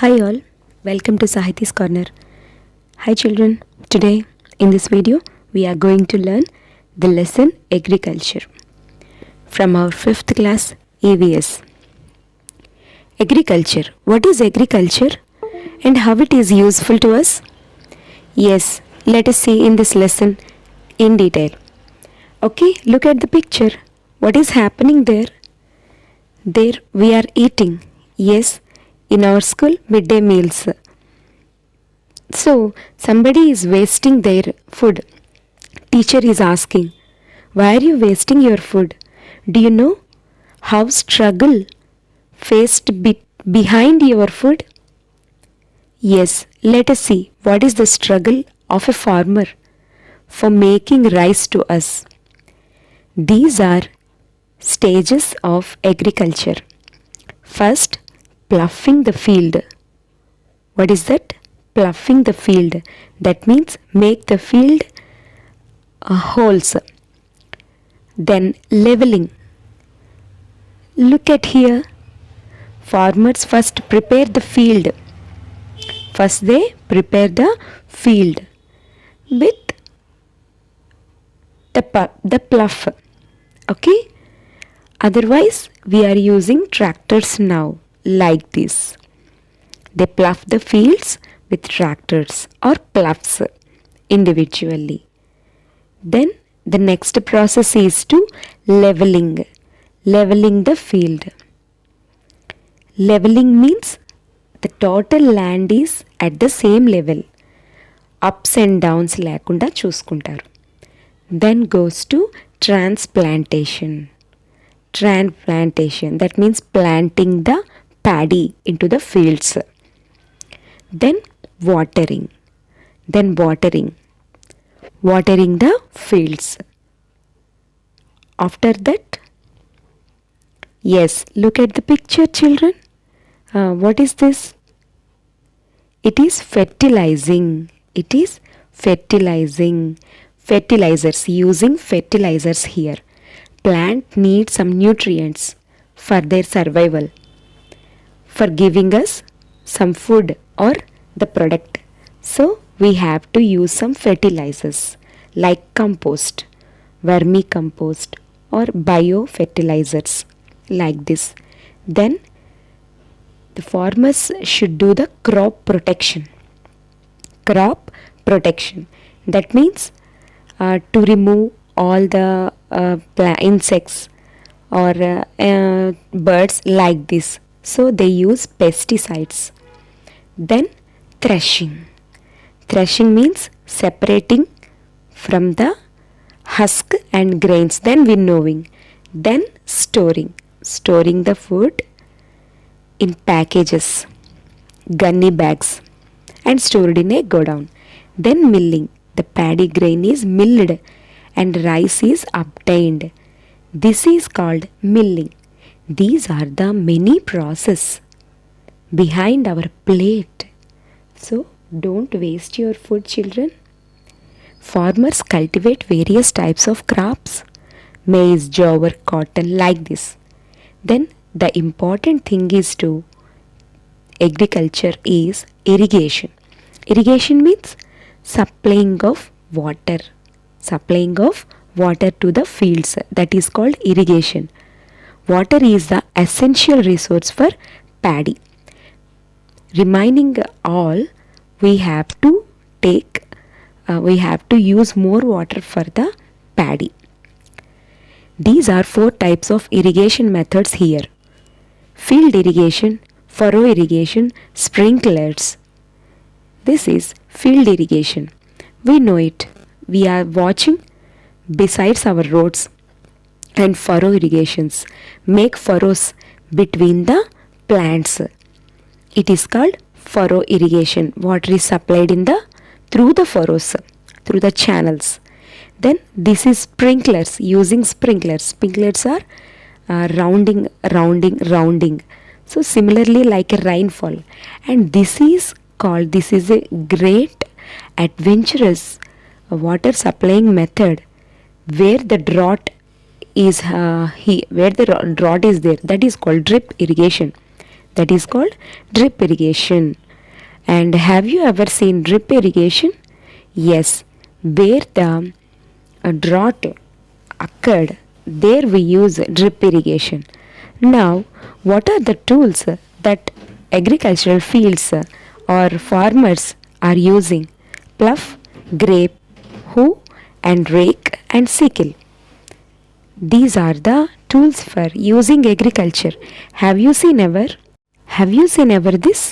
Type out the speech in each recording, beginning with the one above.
Hi all, welcome to Sahiti's Corner. Hi children, today in this video we are going to learn the lesson Agriculture from our 5th class EVS. Agriculture. What is agriculture and how it is useful to us? Yes, let us see in this lesson in detail. Okay, look at the picture. What is happening there? There we are eating. Yes, in our school midday meals. So somebody is wasting their food. Teacher is asking, why are you wasting your food? Do you know how struggle faced behind your food? Yes, let us see what is the struggle of a farmer for making rice to us. These are stages of agriculture. First, ploughing the field. What is that? Ploughing the field. That means make the field holes. Then leveling. Look at here. Farmers first prepare the field. First they prepare the field with the plough. Okay? Otherwise we are using tractors now. Like this. They plough the fields with tractors or ploughs individually. Then the next process is to leveling. Leveling the field. Leveling means the total land is at the same level. Ups and downs లేకుండా చూసుకుంటారు. Then goes to transplantation. Transplantation, that means planting the paddy into the fields. Then watering. Watering the fields. After that, yes, look at the picture children. What is this? It is fertilizing. It is fertilizing. Fertilizers, using fertilizers here. Plant needs some nutrients for their survival, for giving us some food or the product. So we have to use some fertilizers like compost, vermicompost or biofertilizers like this. Then the farmers should do the crop protection. Crop protection. That means to remove all the insects or birds like this. So they use pesticides. Then threshing. Threshing means separating from the husk and grains. Then winnowing. Then storing. Storing the food in packages, gunny bags and stored in a godown. Then milling. The paddy grain is milled and rice is obtained. This is called milling. These are the many processes behind our plate. So don't waste your food, children. Farmers cultivate various types of crops, maize, jowar, cotton, like this. Then the important thing is to agriculture is irrigation. Irrigation means supplying of water. Supplying of water to the fields, that is called irrigation. Water is the essential resource for paddy. Reminding all, we have to use more water for the paddy. These are 4 types of irrigation methods here. Field irrigation, furrow irrigation, sprinklers. This is field irrigation. We know it. We are watching besides our roads and furrow irrigations. Make furrows between the plants. It is called furrow irrigation. Water is supplied through the furrows, through the channels. Then this is sprinklers, using sprinklers. Sprinklers are rounding. So similarly like a rainfall. And this is a great adventurous water supplying method where the drought is there, that is called drip irrigation. that is called drip irrigation. And have you ever seen drip irrigation? Yes, where the drought occurred, there we use drip irrigation. Now, what are the tools that agricultural fields or farmers are using? Plough, grape, hoe, and rake and sickle. These are the tools for using agriculture. Have you seen ever? Have you seen ever this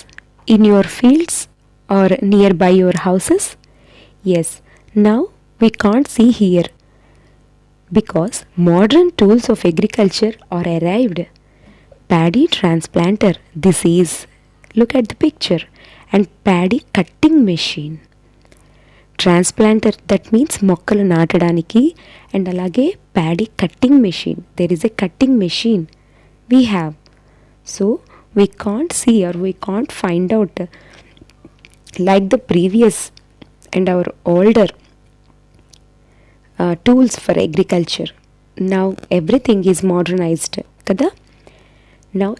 in your fields or nearby your houses? Yes, now we can't see here because modern tools of agriculture are arrived. Paddy transplanter, this is, look at the picture, and paddy cutting machine. Transplanter that means మొక్కలు నాటడానికి and అలాగే paddy cutting machine there is a cutting machine we have. So we can't see or we can't find out like the previous and our older tools for agriculture. Now everything is modernised కదా. Now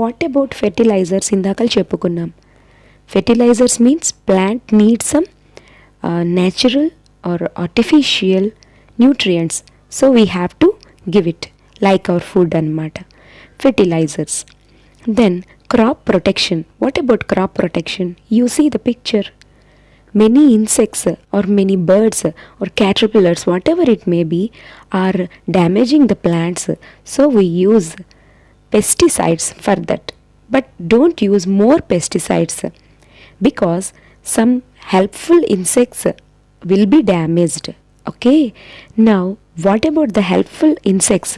what about fertilisers ఇందాకలు చెప్పుకున్నాం. Fertilisers means plant need some natural or artificial nutrients, so we have to give it like our food anamata, fertilizers. Then crop protection. What about crop protection? You see the picture, many insects or many birds or caterpillars, whatever it may be, are damaging the plants, so we use pesticides for that. But don't use more pesticides because some helpful insects will be damaged. Okay, now what about the helpful insects?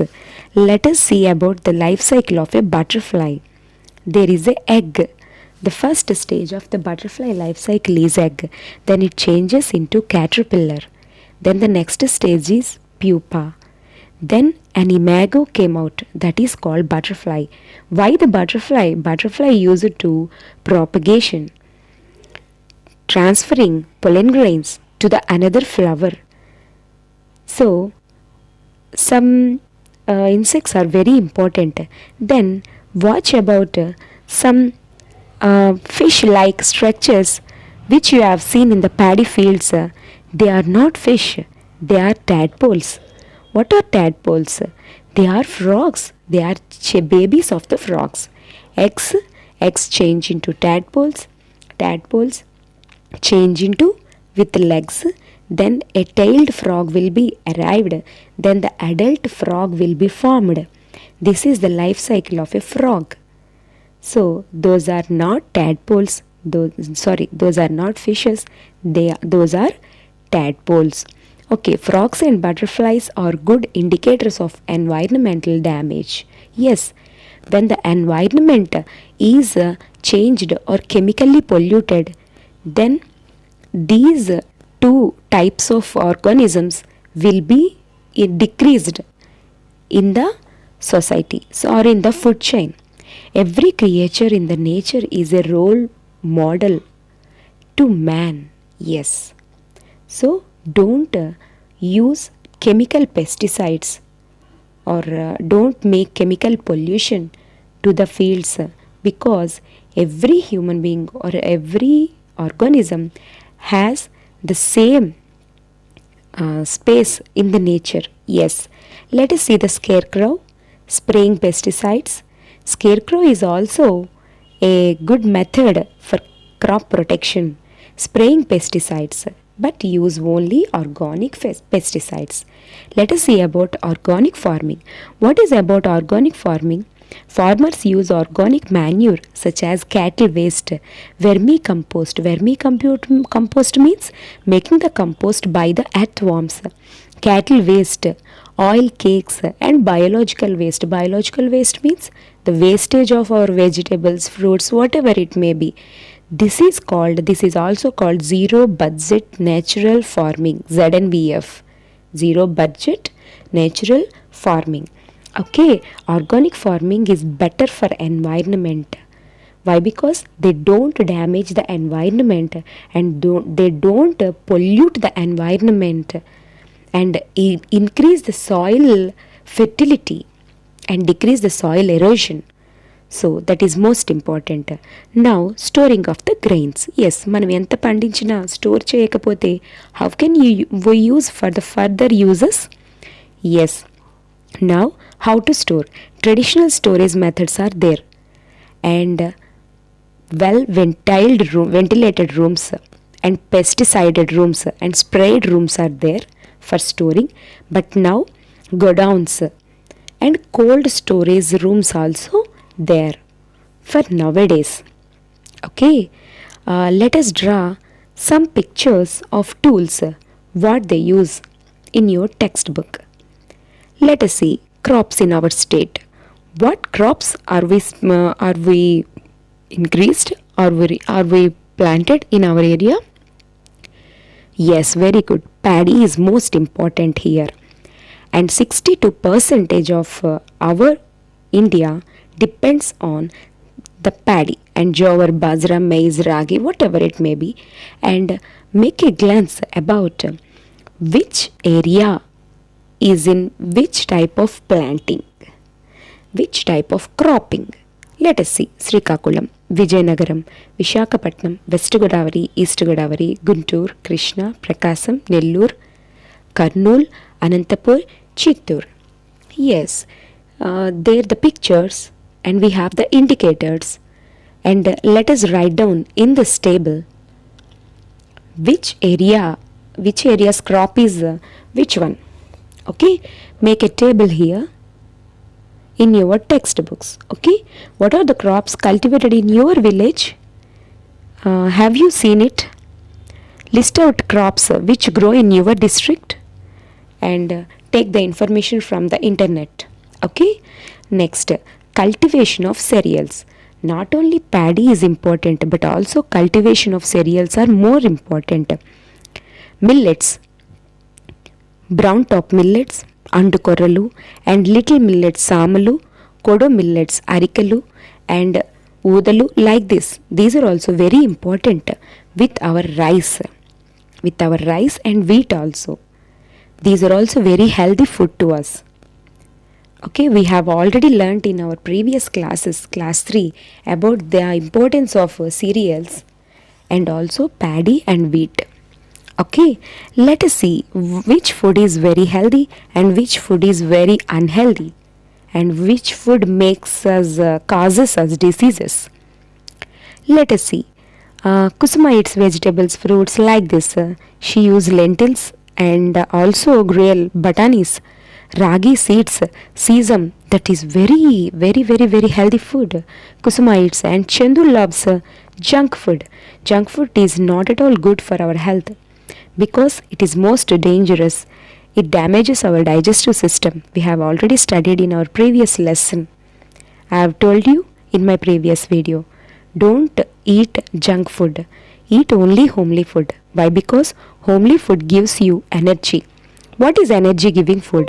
Let us see about the life cycle of a butterfly. There is a egg. The first stage of the butterfly life cycle is egg, then it changes into caterpillar, then the next stage is pupa, then an imago came out, that is called butterfly. Why the butterfly used to propagation, transferring pollen grains to the another flower. So some insects are very important. Then watch about some fish like structures which you have seen in the paddy fields. They are not fish, they are tadpoles. What are tadpoles? They are frogs. They are babies of the frogs. Eggs change into tadpoles, tadpoles change into with legs, then a tailed frog will be arrived, then the adult frog will be formed. This is the life cycle of a frog. So those are not tadpoles, those are not fishes, those are tadpoles. Okay, frogs and butterflies are good indicators of environmental damage. Yes, when the environment is changed or chemically polluted, then these two types of organisms will be decreased in the society or in the food chain. Every creature in the nature is a role model to man. Yes, so don't use chemical pesticides or don't make chemical pollution to the fields, because every human being or every organism has the same space in the nature. Yes, let us see the scarecrow spraying pesticides. Scarecrow is also a good method for crop protection, spraying pesticides, but use only organic pesticides. Let us see about organic farming. What is about organic farming? Farmers use organic manure such as cattle waste, vermicompost. Vermicompost means making the compost by the earthworms. Cattle waste, oil cakes, and biological waste. Biological waste means the wastage of our vegetables, fruits, whatever it may be. This is also called zero budget natural farming, ZNBF. Zero budget natural farming. Okay, organic farming is better for environment. Why? Because they don't damage the environment and they don't pollute the environment, and increase the soil fertility and decrease the soil erosion. So that is most important. Now storing of the grains. Yes, మనం ఎంత పండించినా store చేయకపోతే how can you use for the further uses? Yes, now how to store. Traditional storage methods are there and ventilated rooms and pesticided rooms and sprayed rooms are there for storing. But now godowns and cold storage rooms also there for nowadays. Okay, let us draw some pictures of tools what they use in your textbook. Let us see crops in our state. What crops are we increased or are we planted in our area? Yes, very good. Paddy is most important here, and 62% of our India depends on the paddy and jowar, bajra, maize, ragi, whatever it may be. And make a glance about which area is in which type of planting, which type of cropping. Let us see Srikakulam, Vijayanagaram, Vishakhapatnam, West Godavari, East Godavari, Guntur, Krishna, Prakasam, Nellore, Kurnool, Anantapur, Chittoor. Yes, there the pictures and we have the indicators, and let us write down in this table which area's crop is which one. Okay, make a table here in your textbooks. Okay, what are the crops cultivated in your village? Have you seen it? List out crops which grow in your district and take the information from the internet. Okay, next, cultivation of cereals. Not only paddy is important but also cultivation of cereals are more important. Millets, brown top millets, అండుకొర్రలు and little millets, సామలు, కొడో millets, అరికలు and ఊదలు, like this. These are also very important with our rice and wheat also. These are also very healthy food to us. Okay, we have already learnt in our previous classes, class 3, about the importance of cereals and also paddy and wheat. Okay, let us see which food is very healthy and which food is very unhealthy and which food causes us diseases. Let us see. Kusuma eats vegetables, fruits like this. She uses lentils and also grill batanis, ragi seeds, sesame. That is very, very, very, very healthy food. Kusuma eats, and Chandu loves junk food. Junk food is not at all good for our health because it is most dangerous. It damages our digestive system. We have already studied in our previous lesson. I have told you in my previous video, don't eat junk food. Eat only homely food. Why? Because homely food gives you energy. What is energy giving food?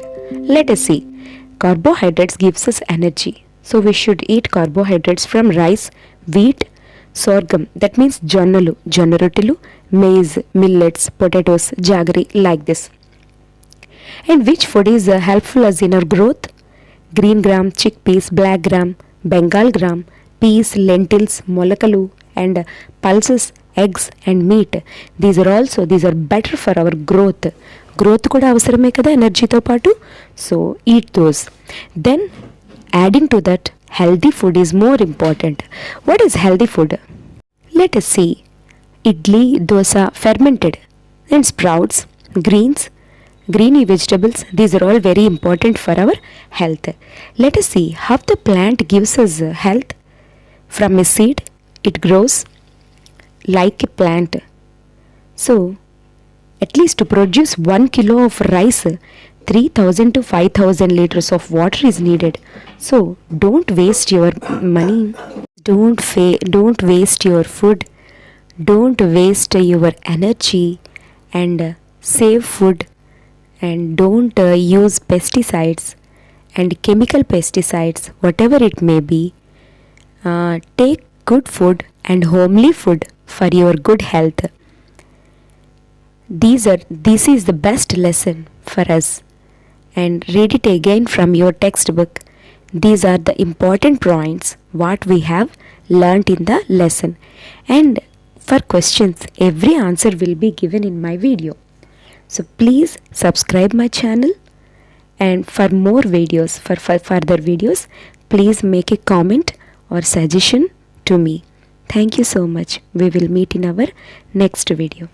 Let us see. Carbohydrates gives us energy. So we should eat carbohydrates from rice, wheat, sorghum, that means jonnalu, jonna rottelu, maize, millets, potatoes, jaggery, like this. And which food is helpful as in our growth? Green gram, chickpeas, black gram, Bengal gram, peas, lentils, molakalu, and pulses, eggs and meat. These are better for our growth. Growth kuda avasarame kada energy tho paatu. So eat those. Then adding to that, healthy food is more important. What is healthy food? Let us see. Idli, dosa, fermented, and sprouts, greens, greeny vegetables. These are all very important for our health. Let us see how the plant gives us health. From a seed, it grows like a plant. So at least to produce 1 kilo of rice, 3,000 to 5,000 liters of water is needed. So don't waste your money, don't waste your food, don't waste your energy, and save food, and don't use pesticides and chemical pesticides, whatever it may be. Take good food and homely food for your good health. This is the best lesson for us, and read it again from your textbook. These are the important points what we have learnt in the lesson. And for questions, every answer will be given in my video. So please subscribe my channel, and for more videos, for further videos, please make a comment or suggestion to me. Thank you so much. We will meet in our next video.